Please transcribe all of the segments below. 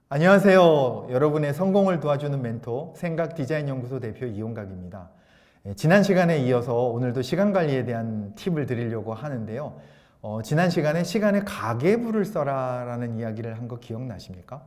안녕하세요. 여러분의 성공을 도와주는 멘토 생각디자인연구소 대표 이용각입니다. 지난 시간에 이어서 오늘도 시간 관리에 대한 팁을 드리려고 하는데요. 지난 시간에 시간에 가계부를 써라 라는 이야기를 한 거 기억나십니까?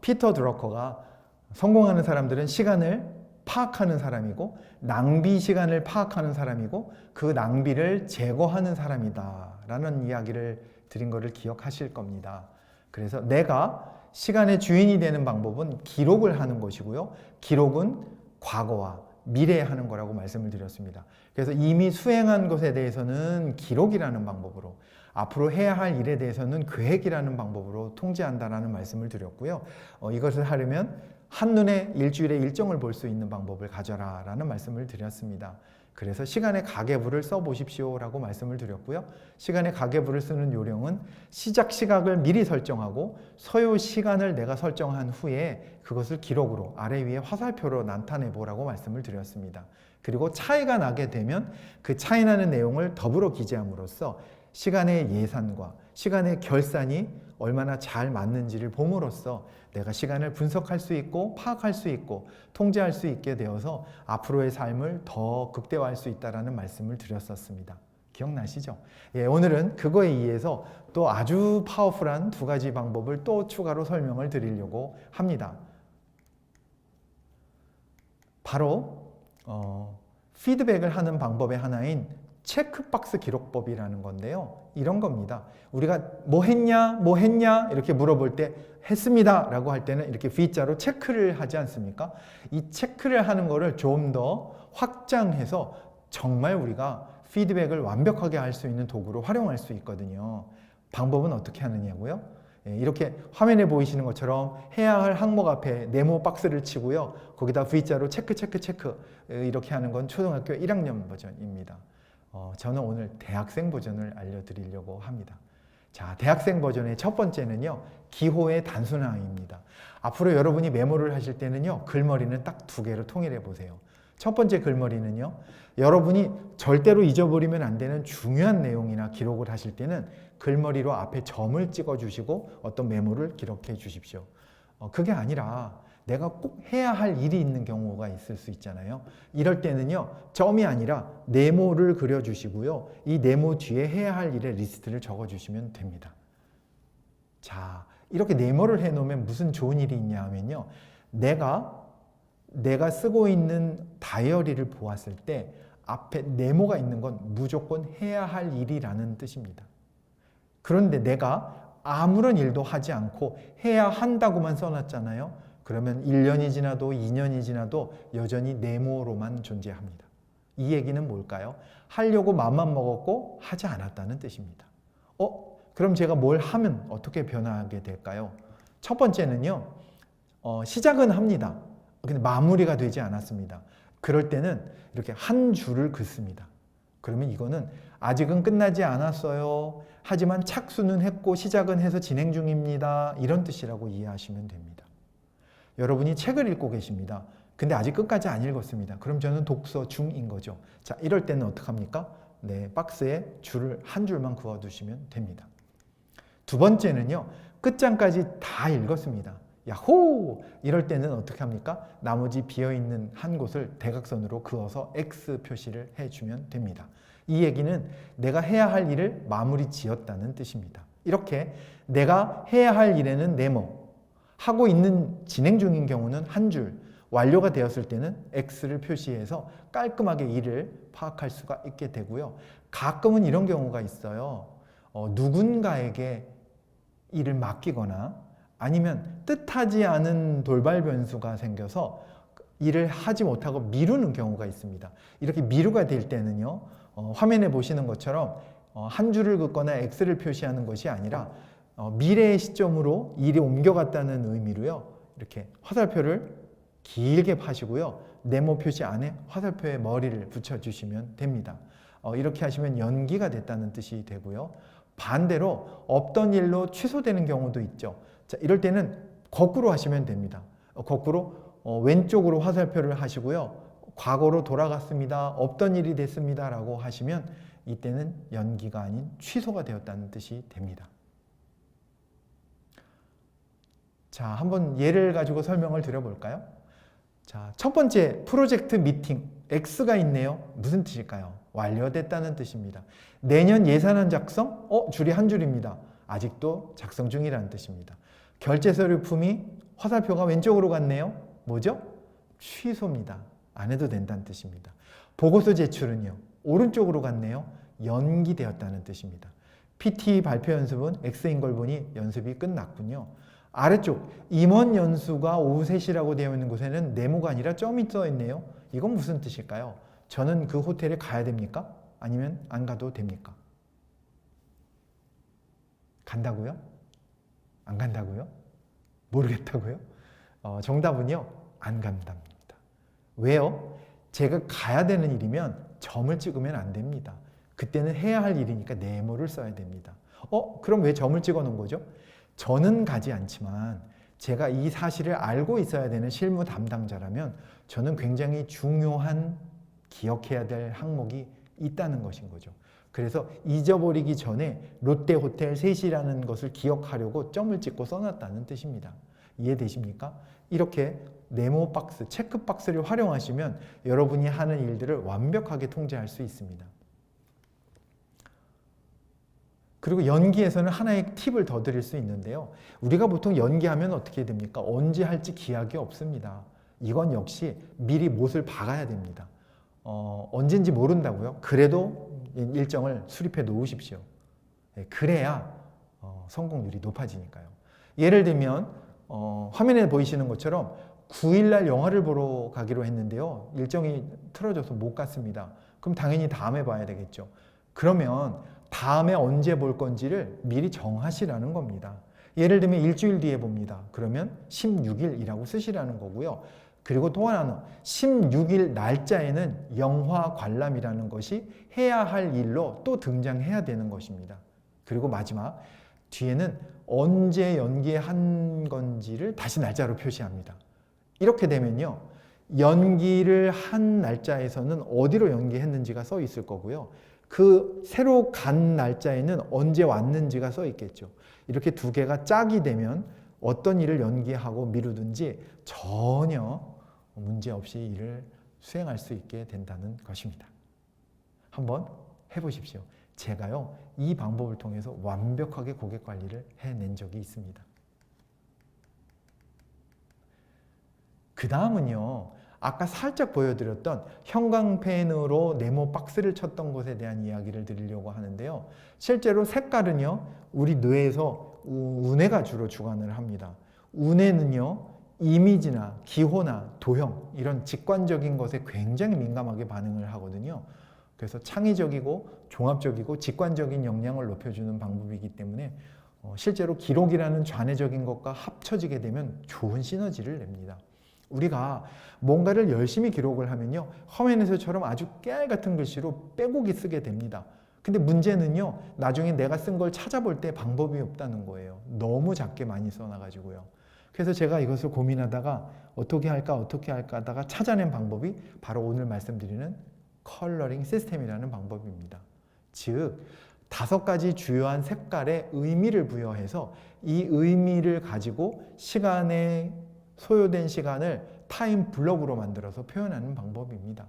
피터 드러커가 성공하는 사람들은 시간을 파악하는 사람이고 낭비 시간을 파악하는 사람이고 그 낭비를 제거하는 사람이다 라는 이야기를 드린 거를 기억하실 겁니다. 그래서 내가 시간의 주인이 되는 방법은 기록을 하는 것이고요. 기록은 과거와 미래에 하는 거라고 말씀을 드렸습니다. 그래서 이미 수행한 것에 대해서는 기록이라는 방법으로, 앞으로 해야 할 일에 대해서는 계획이라는 방법으로 통제한다라는 말씀을 드렸고요. 이것을 하려면 한눈에 일주일의 일정을 볼 수 있는 방법을 가져라 라는 말씀을 드렸습니다. 그래서 시간의 가계부를 써보십시오 라고 말씀을 드렸고요. 시간의 가계부를 쓰는 요령은 시작 시각을 미리 설정하고 서요 시간을 내가 설정한 후에 그것을 기록으로 아래 위에 화살표로 나타내 보라고 말씀을 드렸습니다. 그리고 차이가 나게 되면 그 차이 나는 내용을 더불어 기재함으로써 시간의 예산과 시간의 결산이 얼마나 잘 맞는지를 봄으로써 내가 시간을 분석할 수 있고 파악할 수 있고 통제할 수 있게 되어서 앞으로의 삶을 더 극대화할 수 있다는 말씀을 드렸었습니다. 기억나시죠? 오늘은 그거에 의해서 또 아주 파워풀한 두 가지 방법을 또 추가로 설명을 드리려고 합니다. 바로 피드백을 하는 방법의 하나인 체크박스 기록법이라는 건데요. 이런 겁니다. 우리가 뭐 했냐 이렇게 물어볼 때 했습니다 라고 할 때는 이렇게 V자로 체크를 하지 않습니까? 이 체크를 하는 거를 좀 더 확장해서 정말 우리가 피드백을 완벽하게 할 수 있는 도구로 활용할 수 있거든요. 방법은 어떻게 하느냐고요? 이렇게 화면에 보이시는 것처럼 해야 할 항목 앞에 네모 박스를 치고요. 거기다 V자로 체크 이렇게 하는 건 초등학교 1학년 버전입니다. 저는 오늘 대학생 버전을 알려드리려고 합니다. 자, 대학생 버전의 첫 번째는요, 기호의 단순화입니다. 앞으로 여러분이 메모를 하실 때는요, 글머리는 딱 두 개로 통일해 보세요. 첫 번째 글머리는요, 여러분이 절대로 잊어버리면 안 되는 중요한 내용이나 기록을 하실 때는 글머리로 앞에 점을 찍어 주시고 어떤 메모를 기록해 주십시오. 그게 아니라 내가 꼭 해야 할 일이 있는 경우가 있을 수 있잖아요. 이럴 때는요, 점이 아니라 네모를 그려주시고요. 이 네모 뒤에 해야 할 일의 리스트를 적어주시면 됩니다. 자, 이렇게 네모를 해놓으면 무슨 좋은 일이 있냐 하면요. 내가 쓰고 있는 다이어리를 보았을 때 앞에 네모가 있는 건 무조건 해야 할 일이라는 뜻입니다. 그런데 내가 아무런 일도 하지 않고 해야 한다고만 써놨잖아요. 그러면 1년이 지나도 2년이 지나도 여전히 네모로만 존재합니다. 이 얘기는 뭘까요? 하려고 마음만 먹었고 하지 않았다는 뜻입니다. 그럼 제가 뭘 하면 어떻게 변화하게 될까요? 첫 번째는요, 시작은 합니다. 근데 마무리가 되지 않았습니다. 그럴 때는 이렇게 한 줄을 긋습니다. 그러면 이거는 아직은 끝나지 않았어요. 하지만 착수는 했고 시작은 해서 진행 중입니다. 이런 뜻이라고 이해하시면 됩니다. 여러분이 책을 읽고 계십니다. 근데 아직 끝까지 안 읽었습니다. 그럼 저는 독서 중인 거죠. 자, 이럴 때는 어떡합니까? 네, 박스에 줄을 한 줄만 그어두시면 됩니다. 두 번째는요, 끝장까지 다 읽었습니다. 야호! 이럴 때는 어떻게 합니까? 나머지 비어있는 한 곳을 대각선으로 그어서 X 표시를 해주면 됩니다. 이 얘기는 내가 해야 할 일을 마무리 지었다는 뜻입니다. 이렇게 내가 해야 할 일에는 네모, 하고 있는 진행 중인 경우는 한 줄, 완료가 되었을 때는 X를 표시해서 깔끔하게 일을 파악할 수가 있게 되고요. 가끔은 이런 경우가 있어요. 누군가에게 일을 맡기거나 아니면 뜻하지 않은 돌발 변수가 생겨서 일을 하지 못하고 미루는 경우가 있습니다. 이렇게 미루가 될 때는요, 화면에 보시는 것처럼 한 줄을 긋거나 X를 표시하는 것이 아니라 미래의 시점으로 일이 옮겨갔다는 의미로요, 이렇게 화살표를 길게 파시고요, 네모 표시 안에 화살표에 머리를 붙여주시면 됩니다. 이렇게 하시면 연기가 됐다는 뜻이 되고요. 반대로 없던 일로 취소되는 경우도 있죠. 자, 이럴 때는 거꾸로 하시면 됩니다. 거꾸로 왼쪽으로 화살표를 하시고요, 과거로 돌아갔습니다, 없던 일이 됐습니다 라고 하시면 이때는 연기가 아닌 취소가 되었다는 뜻이 됩니다. 자, 한번 예를 가지고 설명을 드려볼까요? 자, 첫 번째 프로젝트 미팅 X가 있네요. 무슨 뜻일까요? 완료됐다는 뜻입니다. 내년 예산안 작성? 줄이 한 줄입니다. 아직도 작성 중이라는 뜻입니다. 결제 서류 품이 화살표가 왼쪽으로 갔네요. 뭐죠? 취소입니다. 안 해도 된다는 뜻입니다. 보고서 제출은요. 오른쪽으로 갔네요. 연기되었다는 뜻입니다. PT 발표 연습은 X인 걸 보니 연습이 끝났군요. 아래쪽 임원 연수가 오후 3시라고 되어 있는 곳에는 네모가 아니라 점이 써 있네요. 이건 무슨 뜻일까요? 저는 그 호텔에 가야 됩니까? 아니면 안 가도 됩니까? 간다고요? 안 간다고요? 모르겠다고요? 정답은요. 안 간답니다. 왜요? 제가 가야 되는 일이면 점을 찍으면 안 됩니다. 그때는 해야 할 일이니까 네모를 써야 됩니다. 그럼 왜 점을 찍어 놓은 거죠? 저는 가지 않지만 제가 이 사실을 알고 있어야 되는 실무 담당자라면 저는 굉장히 중요한 기억해야 될 항목이 있다는 것인 거죠. 그래서 잊어버리기 전에 롯데호텔 3시라는 것을 기억하려고 점을 찍고 써놨다는 뜻입니다. 이해되십니까? 이렇게 네모 박스, 체크 박스를 활용하시면 여러분이 하는 일들을 완벽하게 통제할 수 있습니다. 그리고 연기에서는 하나의 팁을 더 드릴 수 있는데요. 우리가 보통 연기하면 어떻게 됩니까? 언제 할지 기약이 없습니다. 이건 역시 미리 못을 박아야 됩니다. 언젠지 모른다고요? 그래도 일정을 수립해 놓으십시오. 그래야 성공률이 높아지니까요. 예를 들면 화면에 보이시는 것처럼 9일날 영화를 보러 가기로 했는데요. 일정이 틀어져서 못 갔습니다. 그럼 당연히 다음에 봐야 되겠죠. 그러면 다음에 언제 볼 건지를 미리 정하시라는 겁니다. 예를 들면 일주일 뒤에 봅니다. 그러면 16일이라고 쓰시라는 거고요. 그리고 또 하나는 16일 날짜에는 영화 관람이라는 것이 해야 할 일로 또 등장해야 되는 것입니다. 그리고 마지막 뒤에는 언제 연기한 건지를 다시 날짜로 표시합니다. 이렇게 되면요. 연기를 한 날짜에서는 어디로 연기했는지가 써 있을 거고요. 그 새로 간 날짜에는 언제 왔는지가 써 있겠죠. 이렇게 두 개가 짝이 되면 어떤 일을 연기하고 미루든지 전혀 문제없이 일을 수행할 수 있게 된다는 것입니다. 한번 해보십시오. 제가요, 이 방법을 통해서 완벽하게 고객 관리를 해낸 적이 있습니다. 그 다음은요, 아까 살짝 보여드렸던 형광펜으로 네모 박스를 쳤던 것에 대한 이야기를 드리려고 하는데요. 실제로 색깔은요, 우리 뇌에서 운해가 주로 주관을 합니다. 운해는요, 이미지나 기호나 도형, 이런 직관적인 것에 굉장히 민감하게 반응을 하거든요. 그래서 창의적이고 종합적이고 직관적인 역량을 높여주는 방법이기 때문에 실제로 기록이라는 좌뇌적인 것과 합쳐지게 되면 좋은 시너지를 냅니다. 우리가 뭔가를 열심히 기록을 하면요, 화면에서처럼 아주 깨알 같은 글씨로 빼곡히 쓰게 됩니다. 근데 문제는요, 나중에 내가 쓴 걸 찾아볼 때 방법이 없다는 거예요. 너무 작게 많이 써놔가지고요. 그래서 제가 이것을 고민하다가 어떻게 할까 하다가 찾아낸 방법이 바로 오늘 말씀드리는 컬러링 시스템이라는 방법입니다. 즉 5가지 주요한 색깔에 의미를 부여해서 이 의미를 가지고 시간에 소요된 시간을 타임 블럭으로 만들어서 표현하는 방법입니다.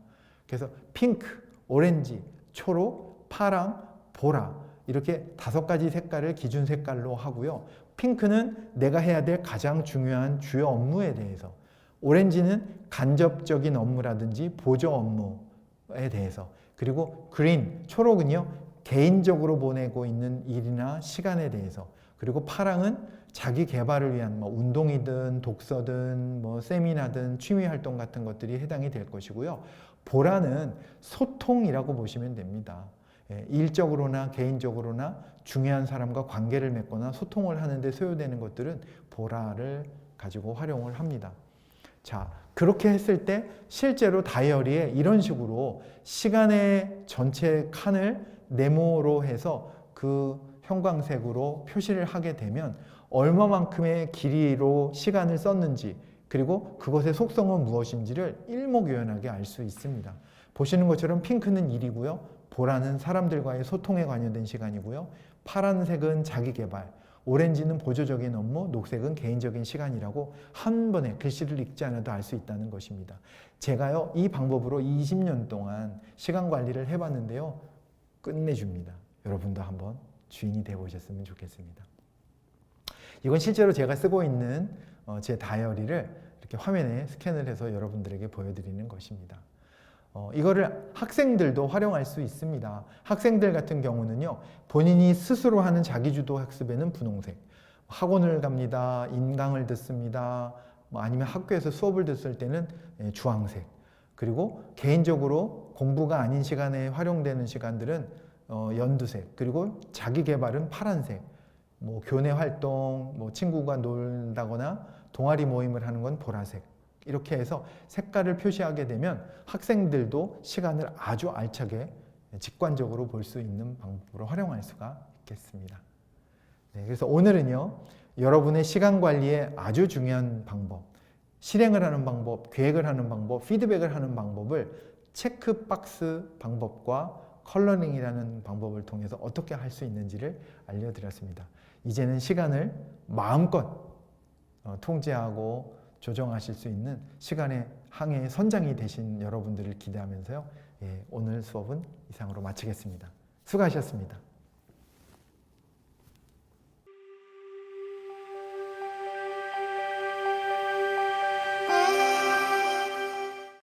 그래서 핑크, 오렌지, 초록, 파랑, 보라 이렇게 5가지 색깔을 기준 색깔로 하고요. 핑크는 내가 해야 될 가장 중요한 주요 업무에 대해서, 오렌지는 간접적인 업무라든지 보조 업무에 대해서, 그리고 그린, 초록은요 개인적으로 보내고 있는 일이나 시간에 대해서, 그리고 파랑은 자기 개발을 위한 운동이든 독서든 세미나든 취미 활동 같은 것들이 해당이 될 것이고요. 보라는 소통이라고 보시면 됩니다. 일적으로나 개인적으로나 중요한 사람과 관계를 맺거나 소통을 하는데 소요되는 것들은 보라를 가지고 활용을 합니다. 자, 그렇게 했을 때 실제로 다이어리에 이런 식으로 시간의 전체 칸을 네모로 해서 그 형광색으로 표시를 하게 되면 얼마만큼의 길이로 시간을 썼는지, 그리고 그것의 속성은 무엇인지를 일목요연하게 알 수 있습니다. 보시는 것처럼 핑크는 일이고요, 보라는 사람들과의 소통에 관여된 시간이고요, 파란색은 자기 개발, 오렌지는 보조적인 업무, 녹색은 개인적인 시간이라고 한 번에 글씨를 읽지 않아도 알 수 있다는 것입니다. 제가요, 이 방법으로 20년 동안 시간 관리를 해봤는데요. 끝내줍니다. 여러분도 한번 주인이 되어보셨으면 좋겠습니다. 이건 실제로 제가 쓰고 있는 제 다이어리를 이렇게 화면에 스캔을 해서 여러분들에게 보여드리는 것입니다. 이거를 학생들도 활용할 수 있습니다. 학생들 같은 경우는요, 본인이 스스로 하는 자기주도 학습에는 분홍색, 학원을 갑니다, 인강을 듣습니다, 아니면 학교에서 수업을 듣을 때는 주황색, 그리고 개인적으로 공부가 아닌 시간에 활용되는 시간들은 연두색, 그리고 자기 개발은 파란색, 뭐 교내 활동, 뭐 친구가 놀다거나 동아리 모임을 하는 건 보라색, 이렇게 해서 색깔을 표시하게 되면 학생들도 시간을 아주 알차게 직관적으로 볼 수 있는 방법으로 활용할 수가 있겠습니다. 네, 그래서 오늘은요, 여러분의 시간 관리에 아주 중요한 방법, 실행을 하는 방법, 계획을 하는 방법, 피드백을 하는 방법을 체크박스 방법과 컬러링이라는 방법을 통해서 어떻게 할 수 있는지를 알려드렸습니다. 이제는 시간을 마음껏 통제하고 조정하실 수 있는 시간의 항해의 선장이 되신 여러분들을 기대하면서요. 오늘 수업은 이상으로 마치겠습니다. 수고하셨습니다.